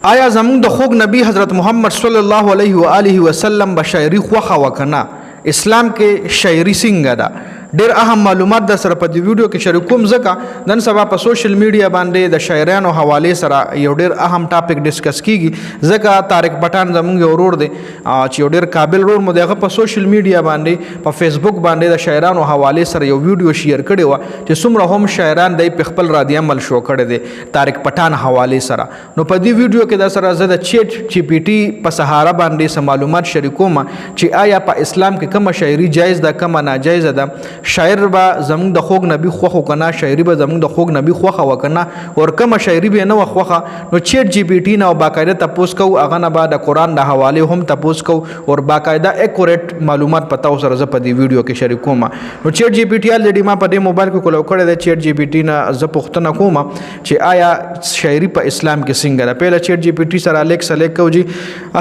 آیا زمونږ د خوږ نبی حضرت محمد صلی الله علیه و آله وسلم به شاعري خوښه وکنه؟ اسلام کې شاعري څنګه ده؟ ډېر اهم معلومات در سره په دې ویډیو کې شریکوم ځکه نن سبا په سوشل میډیا باندې د شاعرانو حوالې سره یو ډېر اهم ټاپک ډسکس کیږي ځکه طارق پټان زمونږ یو ورور دی چې یو ډېر قابل ورور مو دی، هغه په سوشل میډیا باندې په فیسبوک باندې د شاعرانو حوالې سره یو ویډیو شیر کړی وه چې څومره هم شاعران دی په خپل رد عمل شو کړی دی طارق پټان حوالې سره. نو په دې ویډیو کې در سره زه د چیټ جی پی ټي په سهاره باندې څه معلومات شریکوم چې آیا په اسلام کې کومه شاعري جایز ده کومه ناجایزه ده، شاعر به زمونږ د خوږ نبی خوښ وکنه، شاعري به زمونږ د خوږ نبی خوښه وکنه او کومه شاعري به نه وه خوښه. نو چیټ جی پی ټي نه باقاعده تپوس کوو، هغه نه به د قرآن د حوالې هم تپوس کوو او باقاعده اکوریټ معلومات په تاسو سره زه په دې ویډیو کې شریکوم. نو چیټ جی پی ټي الریډي ما په دې موبایل کې کولو کړی دی. چیټ جی پی ټي نه زه پوښتنه کوم چې آیا شاعري په اسلام کې څنګه ده. پهله چیټ جی پی ټي سره لیک سلیک کوو. جی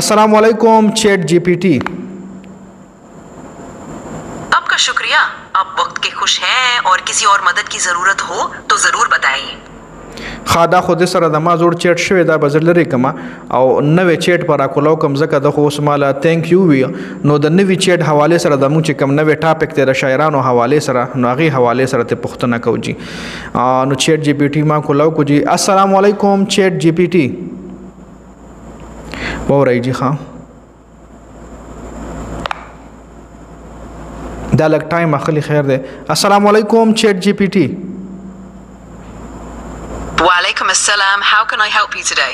السلام علیکم چیٹ جی پی ٹی. آپ کا شکریہ. آپ وقت کے خوش ہیں اور کسی اور مدد کی ضرورت ہو تو ضرور بتائیے. دا خو د سره د ما زوړ چیټ شوی دا به زه لرې کړم او نوی چیټ به راکولو کوم ځکه د خو اوس ماله تھینک یو وي. نو د نوي چیټ حوالې سره زموږ چې کوم نوی ټاپک دی د شاعرانو حوالې سره نو هغې حوالې سره ته پوښتنه کوو. جی نو چیټ جی پی ټي ما کولو کو. جی السلام علیکم چیټ جی پی ټي. وورئ جی ښه دا لږ ټایم اخلي. خیر دی. السلام علیکم چیٹ جی پی ٹی. وعلیکم السلام. How can I help you today?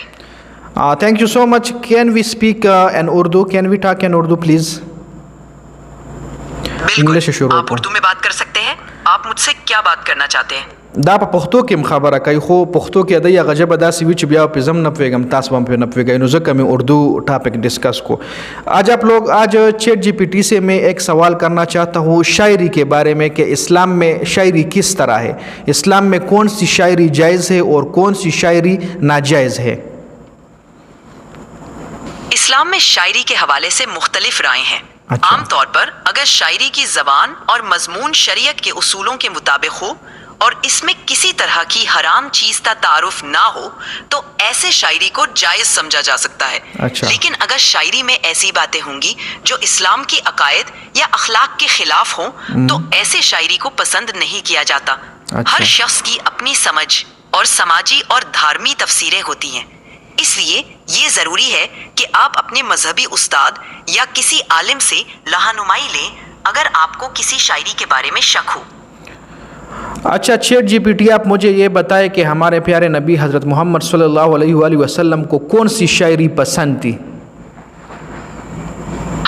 Thank you so much. Can we speak in Urdu? Can we talk in Urdu please? بالکل آپ اردو میں بات کر سکتے ہیں. آپ مجھ سے کیا بات کرنا چاہتے ہیں؟ دا په پښتو کې خبره کوي خو پښتو کې د هغه ژبه داسې وي چې بیا په زم نه پوهېږم تاسو هم پرې نه پوهېږئ نو ځکه میں اردو ٹاپک ڈسکس کو. آج آپ لوگ آج چیٹ جی پی ٹی سے میں ایک سوال کرنا چاہتا ہوں شاعری کے بارے میں کہ اسلام میں شاعری کس طرح ہے، اسلام میں کون سی شاعری جائز ہے اور کون سی شاعری ناجائز ہے. اسلام میں شاعری کے حوالے سے مختلف رائے ہیں. عام طور پر اگر شاعری کی زبان اور مضمون شریعت کے اصولوں کے مطابق ہو اور اس میں کسی طرح کی حرام چیز کا تعارف نہ ہو تو ایسے شاعری کو جائز سمجھا جا سکتا ہے. لیکن اگر شاعری میں ایسی باتیں ہوں گی جو اسلام کی عقائد یا اخلاق کے خلاف ہوں تو ایسے شاعری کو پسند نہیں کیا جاتا. ہر شخص کی اپنی سمجھ اور سماجی اور دھارمی تفسیریں ہوتی ہیں، اس لیے یہ ضروری ہے کہ آپ اپنے مذہبی استاد یا کسی عالم سے رہنمائی لیں اگر آپ کو کسی شاعری کے بارے میں شک ہو. اچھا چیٹ جی پی ٹی آپ مجھے یہ بتائیں کہ ہمارے پیارے نبی حضرت محمد صلی اللہ علیہ وآلہ وسلم کو کون سی شاعری پسند تھی؟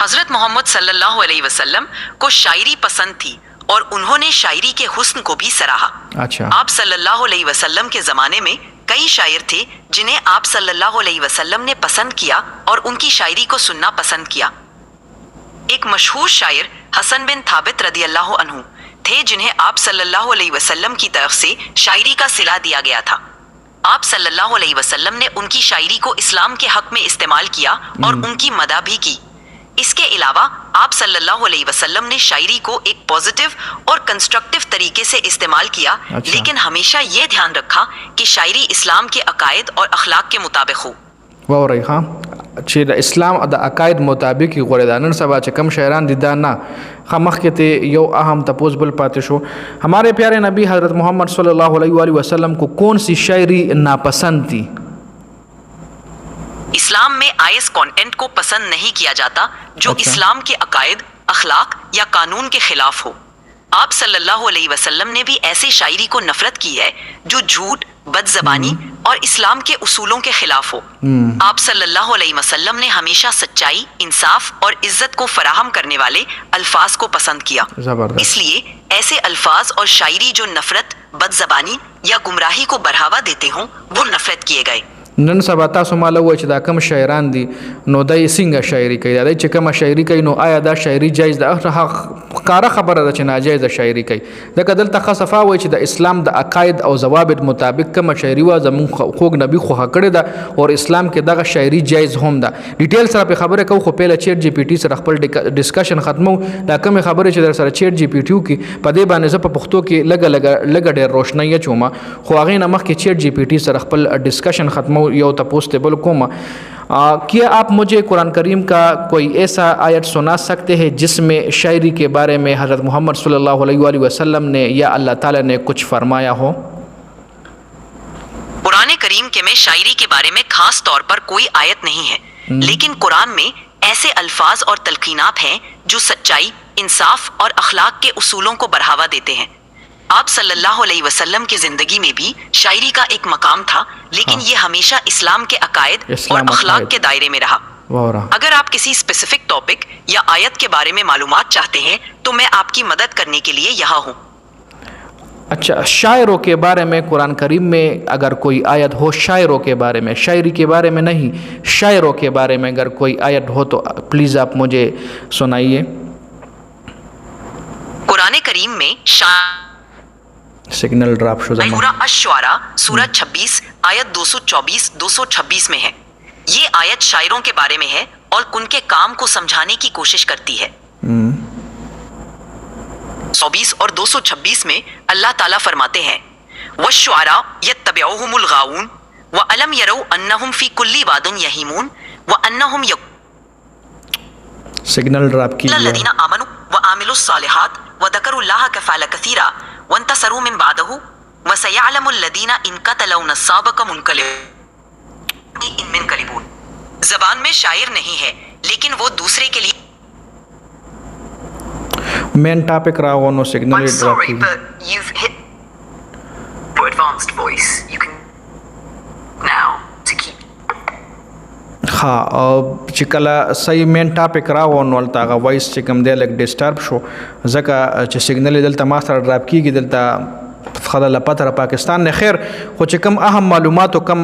حضرت محمد صلی اللہ علیہ وسلم کو شاعری پسند تھی اور انہوں نے شاعری کے حسن کو بھی سراہا. اچھا آپ صلی اللہ علیہ وسلم کے زمانے میں کئی شاعر تھے جنہیں آپ صلی اللہ علیہ وسلم نے پسند کیا اور ان کی شاعری کو سننا پسند کیا. ایک مشہور شاعر حسن بن ثابت رضی اللہ عنہ تھے جنہیں آپ صلی اللہ علیہ وسلم کی طرف سے شاعری کا صلہ دیا گیا تھا. آپ صلی اللہ علیہ وسلم نے ان کی شاعری کو اسلام کے حق میں استعمال کیا اور ان کی مدح بھی کی. اس کے علاوہ آپ صلی اللہ علیہ وسلم نے شاعری کو ایک پازیٹیو اور کنسٹرکٹیو طریقے سے استعمال کیا. لیکن ہمیشہ یہ دھیان رکھا کہ شاعری اسلام کے عقائد اور اخلاق کے مطابق ہو. وورئ ها چې د اسلام د عقاید مطابق یې غوړې ده. نن سبا چې کم شاعران دي دا نه مخکې ته یو اہم تپوس بل پاتې شو. ہمارے پیارے نبی حضرت محمد صلی اللہ علیہ وآلہ وسلم کو کون سی شاعری ناپسند تھی؟ اسلام میں آئس کانٹینٹ کو پسند نہیں کیا جاتا جو اسلام کے عقائد، اخلاق یا قانون کے خلاف ہو. آپ صلی اللہ علیہ وسلم نے بھی ایسے شاعری کو نفرت کی ہے جو جھوٹ، بد زبانی اور اسلام کے اصولوں کے خلاف ہو. آپ صلی اللہ علیہ وسلم نے ہمیشہ سچائی، انصاف اور عزت کو فراہم کرنے والے الفاظ کو پسند کیا. اس لیے ایسے الفاظ اور شاعری جو نفرت، بد زبانی یا گمراہی کو بڑھاوا دیتے ہوں وہ نفرت کیے گئے. نن سبا تاسو ماله وایي چې دا کم شاعران دي نو دای څنګه شاعري کوي، دا چې کومه شاعري کوي نو آیا دا شاعري جایز ده؟ ښکاره خبره ده چې ناجایزه شاعري کوي. ځکه دلته ښه صفا وایي چې د اسلام د عقاید او ضوابط مطابق کومه شاعري وه زموږ خوږ نبي خوښه کړې ده او اسلام کې دغه شاعري جایز هم ده. ډیټیل سره پرې خبره کوو خو پهله چیټ جی پی ټي سره خپل ډسکشن ختمو. دا کومې خبرې چې در سره چیټ جی پی ټي وکړي په دې باندې زه په پښتو کې لږه ډېر روشنۍ اچوم خو هغې نه مخکې چیټ جی پی ټي سره خپل ډسکشن ختمو यो तपोस ते बोल कोमा क्या आप मुझे कुरान करीम का कोई ऐसा आयत सुना सकते हैं जिसमें शायरी के बारे में हज़रत मोहम्मद सल्लल्लाहु अलैहि वसल्लम ने या अल्लाह ताला ने कुछ फरमाया हो? कुरान करीम के में शायरी के बारे में खास तौर पर कोई आयत नहीं है, लेकिन कुरान में ऐसे अल्फाज और तलकीनात हैं जो सच्चाई, इंसाफ और अखलाक के उसूलों को बढ़ावा देते हैं। आप सल्लल्लाहु अलैहि वसल्लम की जिंदगी में भी शायरी का एक मकाम था, लेकिन ये हमेशा इस्लाम के अकायद और अखलाक के दायरे में रहा। अगर आप किसी स्पेसिफिक टॉपिक या आयत के बारे में मालूमात चाहते हैं तो मैं आपकी मदद करने के लिए यहाँ हूँ। अच्छा, शायरों के बारे में कुरान करीम में अगर कोई आयत हो शायरों के बारे में, शायरी के बारे में नहीं, शायरों के बारे में अगर कोई आयत हो तो प्लीज़ आप मुझे सुनाइए। कुरान करीम में सिग्नल ड्रॉप सूरह अश-शुआरा सूरह 26 आयत 224-226 में है। ये आयत शायरों के बारे में है और उनके काम को समझाने की कोशिश करती है। 124 और 226 में अल्लाह ताला फरमाते हैं, वश्शुआरा यत्तबिउहुमुल गाऊन व अलम यरौ अन्नहुम फी कुल्ली वादिन यहीमून व अन्नहुम सिग्नल ड्रॉप कीजिए। लल्लज़ीना आमनु व आमिलुस सालिहात व ज़करुल्लाह कफ़ाला कसीरा वंतसरू मिन बादहु व सयअलमुल लज़ीना इन क़तलू नस्साबक मुनक़लिबून। ज़बान में शायर नहीं है, लेकिन वो दूसरे के लिए मेन टॉपिक रहा वो नो सिग्नल ड्रॉप कीजिए। हाँ, چې کله صحیح مین ټاپک راوون ولته هغه وایس چې کوم دی لږ ډسټرب شو ځکه چې سیګنل دلته ما سره ډراپ کیږي دلته خلل پتر پاکستان نه خیر خو چې کوم اهم معلومات او کوم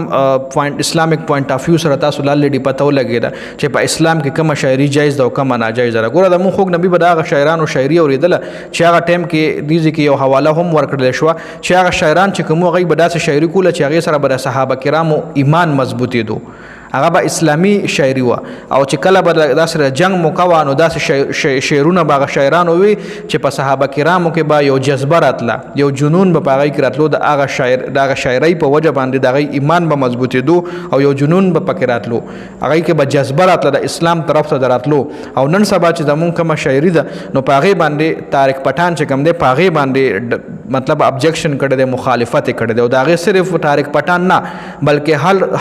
پوینټ اسلامیک پوینټ اف ویو سره تاسو لاندې پته ولګیدا چې په اسلام کې کوم شاعري جایز ده او کوم ناجایز ده. ګوره د مون خوګ نبی به دا شاعرانو شاعري اوریدل چې هغه ټیم کې دیږي کې یو حواله هم ورکړل شو چې هغه شاعران چې کوم غي بداسه شاعري کوله چې هغه سره به صحابه کرامو ایمان مضبوطی دو هغه به اسلامي شاعري و او چې کله به داسره جنگ موکوانو داسې شعرونه باغ شاعرانو وي چې په صحابه کرامو کې به یو جذبه راتله یو جنون به پاغی کې راتلو د هغه شاعر دغه شاعري په وجه باندې دغه ایمان به مضبوطی دو او یو جنون به پکې راتلو هغه کې به جذبه راتله د اسلام طرف ته دراتلو. او نن سبا چې زمون کوم شاعري ده نو پاغي باندې طارق پټان چې کوم دی پاغي باندې مطلب ابجیکشن کړي دی مخالفت کړي دی او داغه صرف طارق پټان نه بلکې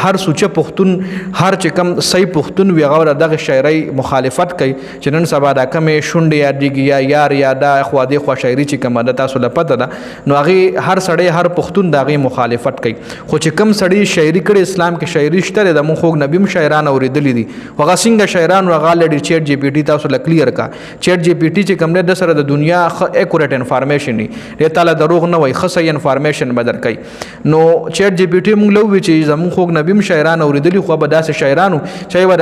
هر سوچه پښتون هر چې کم صحیح پښتون وی غوړه دغه شاعري مخالفت کوي چې نن سبا دا کمې شونډې یادېږي یا یار یا دا خوا دې خوا شاعري چې کومه ده تاسو له پته ده نو هغه هر سړی هر پښتون دغه مخالفت کوي. خو چې کم سړی شاعري کړي اسلام کې شاعري شته د مون خوګ نبی شاعران اوریدلې دي هغه څنګه شاعران هغه لډي چیټ جی پی ټی تاسو له کلیر کا چیټ جی پی ټی چې کوم د سره د دنیا اکوریټ انفارمیشن دی تعالی دروغ نه وای خصه انفارمیشن بدر کوي. نو چیټ جی پی ټی مونږ لوي چې زمون خوګ نبی شاعران اوریدلې خو به داسې شاعرانو چې و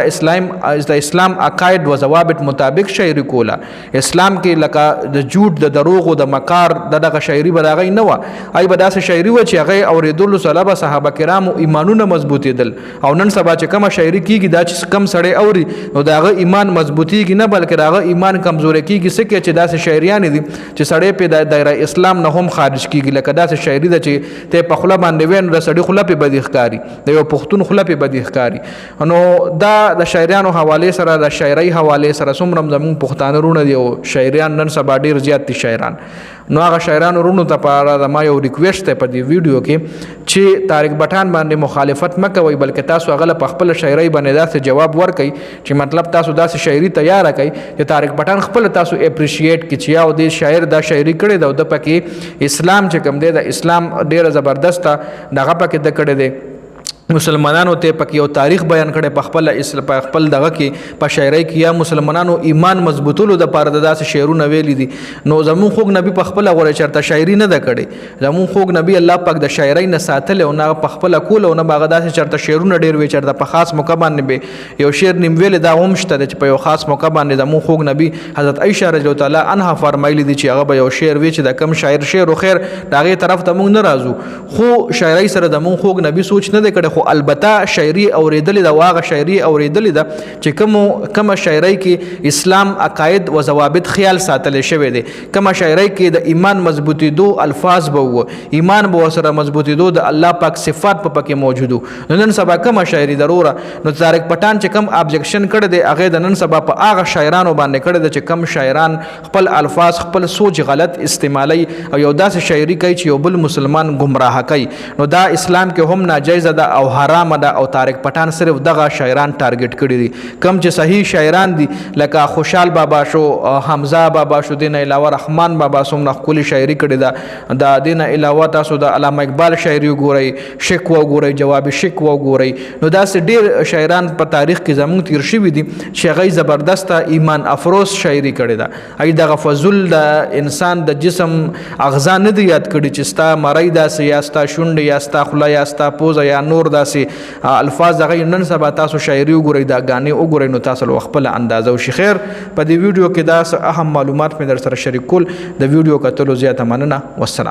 د اسلام عقاید و ضوابط مطابق شاعري کوله اسلام کې لکه د جوړ د دروغ او د مکار دغه شاعري براغی نه و ای به داسې شاعري و چې هغه اوریدلو صحابه کرامو ایمانونه مضبوطیدل او نن سبا چې کومه شاعري کیږي دا چې کم سړی اوري نو داغه ایمان مضبوطیږي نه بلکې داغه ایمان کمزوري کیږي سکه چې داسې شاعریان دي چې سړی په دایره اسلام نه هم خارج کیږي لکه داسې شاعري ده چې ته په خله باندې وین د سړی خله په بدی ښکاری د یو پښتون خله په بدی ښکاری. نو دا د شاعرانو حواله سره د شاعري حواله سره څومره زمون پښتانه رونه دي او شاعران نن سبا ډیر زیات دي شاعران. نو هغه شاعرانو رونو ته پاره د ما یو ریکویسټ ته په دې ویډیو کې چې طارق پټان باندې مخالفت مکوئ بلکې تاسو هغه په خپل شاعري باندې داسې جواب ورکئ چې مطلب تاسو داسې شاعري تیار کړئ چې طارق پټان خپل تاسو اپریشیټ کړي چې او د شاعر دا شاعري کړي دا د پکې اسلام چې کوم دی د اسلام ډیره زبردست دغه پکې د کړي دی مسلمانانو ته پکې یو تاریخ بیان کړي په خپل دغه کې په شاعري کې یا مسلمانانو ایمان مضبوطولو د پاره داسې شعرونه ویلي دي. نو زمون خوګ نبی په خپل غوړه چرته شاعري نه ده کړي زمون خوګ نبی الله پاک د شاعري نه ساتل او نه په خپل کول او نه باغ داسې چرته شعرونه ډیر وی چرته په خاص موقع باندې به یو شعر نیم ویل دا هم شته چې په یو خاص موقع باندې زمون خوګ نبی حضرت عائشہ رضی الله تعالی عنها فرمایلی دي چې هغه به یو شعر وی چې د کم شاعر او خیر داغه طرف ته مونږ نه راځو خو شاعري سره زمون خوګ نبی سوچ نه کړي خو البته شاعري اوریدلې د واغه شاعري اوریدلې ده چې کومه شاعري کې اسلام عقاید و ضوابط خیال ساتل شوی دی، کومه شاعري کې د ایمان مضبوطېدو الفاظ به وو، ایمان به ورسره مضبوطېدو، د الله پاک صفات په پکې موجودو. نن سبا کومه شاعري ضروره نو طارق پټان چې کم ابجیکشن کړی دی هغه د نن سبا په هغه شاعرانو باندې کړی دی چې کم شاعران خپل الفاظ خپل سوچ غلط استعمالي او یو داسې شاعري کوي چې یو بل مسلمان گمراه کوي. نو دا اسلام کې هم ناجایز ده او حرام ده او طارق پټان صرف دغه شاعران ټارګټ کړی دي. کم چې صحیح شاعران دي لکه خوشحال بابا شو، حمزه بابا شو، دین علاوه رحمان بابا سوم نخکلی شاعري کړی ده. دا دین علاوه تاسو د علامه اقبال شاعري وګورئ، شکوه وګورئ، جواب شکوه وګورئ. نو داسې ډېر شاعران په تاریخ کې زموږ تیر شوي دي چې هغوی زبردسته ایمان افروز شاعري کړې ده. هغوی دغه فضل د انسان د جسم اغذا نه دي یاد کړي چې ستا مرۍ داسې یا ستا شونډې یا ستا خوله یا ستا پوزه یا نور داسې الفاظ هغوی نن سبا تاسو شاعري وګورئ، دا ګانې وګورئ نو تاسو له خپله اندازه وشي. خیر په دې ویډیو کې دا اهم معلومات مې در سره شریک کول. د ویډیو کتلو زیاته مننه. والسلام.